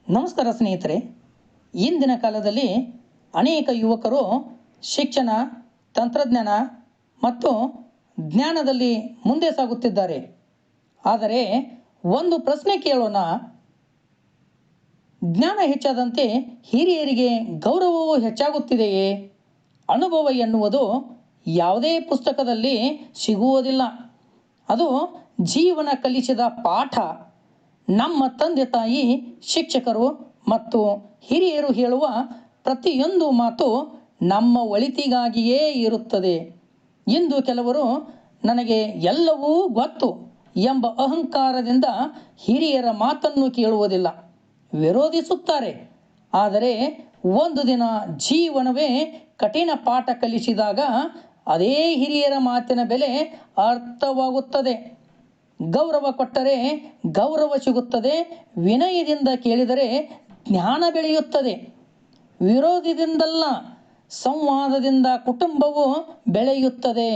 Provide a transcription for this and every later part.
ನಮಸ್ಕಾರ ಸ್ನೇಹಿತರೆ. ಇಂದಿನ ಕಾಲದಲ್ಲಿ ಅನೇಕ ಯುವಕರು ಶಿಕ್ಷಣ, ತಂತ್ರಜ್ಞಾನ ಮತ್ತು ಜ್ಞಾನದಲ್ಲಿ ಮುಂದೆ ಸಾಗುತ್ತಿದ್ದಾರೆ. ಆದರೆ ಒಂದು ಪ್ರಶ್ನೆ ಕೇಳೋಣ, ಜ್ಞಾನ ಹೆಚ್ಚಾದಂತೆ ಹಿರಿಯರಿಗೆ ಗೌರವವೂ ಹೆಚ್ಚಾಗುತ್ತಿದೆಯೇ? ಅನುಭವ ಎನ್ನುವುದು ಯಾವುದೇ ಪುಸ್ತಕದಲ್ಲಿ ಸಿಗುವುದಿಲ್ಲ. ಅದು ಜೀವನ ಕಲಿಸಿದ ಪಾಠ. ನಮ್ಮ ತಂದೆ ತಾಯಿ, ಶಿಕ್ಷಕರು ಮತ್ತು ಹಿರಿಯರು ಹೇಳುವ ಪ್ರತಿಯೊಂದು ಮಾತು ನಮ್ಮ ಒಳಿತಿಗಾಗಿಯೇ ಇರುತ್ತದೆ. ಇಂದು ಕೆಲವರು ನನಗೆ ಎಲ್ಲವೂ ಗೊತ್ತು ಎಂಬ ಅಹಂಕಾರದಿಂದ ಹಿರಿಯರ ಮಾತನ್ನು ಕೇಳುವುದಿಲ್ಲ, ವಿರೋಧಿಸುತ್ತಾರೆ. ಆದರೆ ಒಂದು ದಿನ ಜೀವನವೇ ಕಠಿಣ ಪಾಠ ಕಲಿಸಿದಾಗ ಅದೇ ಹಿರಿಯರ ಮಾತಿನ ಬೆಲೆ ಅರ್ಥವಾಗುತ್ತದೆ. ಗೌರವ ಕೊಟ್ಟರೆ ಗೌರವ ಸಿಗುತ್ತದೆ. ವಿನಯದಿಂದ ಕೇಳಿದರೆ ಜ್ಞಾನ ಬೆಳೆಯುತ್ತದೆ. ವಿರೋಧದಿಂದಲ್ಲ, ಸಂವಾದದಿಂದ ಕುಟುಂಬವು ಬೆಳೆಯುತ್ತದೆ,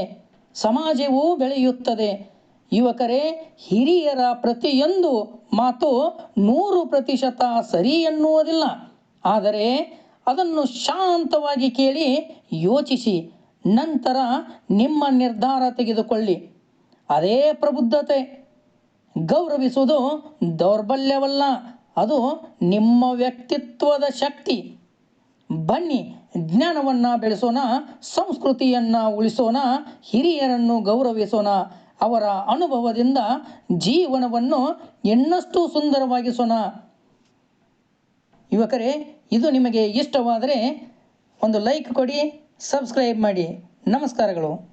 ಸಮಾಜವೂ ಬೆಳೆಯುತ್ತದೆ. ಯುವಕರೇ, ಹಿರಿಯರ ಪ್ರತಿಯೊಂದು ಮಾತು 100% ಸರಿ ಎನ್ನುವುದಿಲ್ಲ. ಆದರೆ ಅದನ್ನು ಶಾಂತವಾಗಿ ಕೇಳಿ ಯೋಚಿಸಿ ನಂತರ ನಿಮ್ಮ ನಿರ್ಧಾರ ತೆಗೆದುಕೊಳ್ಳಿ. ಅದೇ ಪ್ರಬುದ್ಧತೆ. ಗೌರವಿಸುವುದು ದೌರ್ಬಲ್ಯವಲ್ಲ, ಅದು ನಿಮ್ಮ ವ್ಯಕ್ತಿತ್ವದ ಶಕ್ತಿ. ಬನ್ನಿ, ಜ್ಞಾನವನ್ನು ಬೆಳೆಸೋಣ, ಸಂಸ್ಕೃತಿಯನ್ನು ಉಳಿಸೋಣ, ಹಿರಿಯರನ್ನು ಗೌರವಿಸೋಣ, ಅವರ ಅನುಭವದಿಂದ ಜೀವನವನ್ನು ಇನ್ನಷ್ಟು ಸುಂದರವಾಗಿಸೋಣ. ಯುವಕರೇ, ಇದು ನಿಮಗೆ ಇಷ್ಟವಾದರೆ ಒಂದು ಲೈಕ್ ಕೊಡಿ, ಸಬ್ಸ್ಕ್ರೈಬ್ ಮಾಡಿ. ನಮಸ್ಕಾರಗಳು.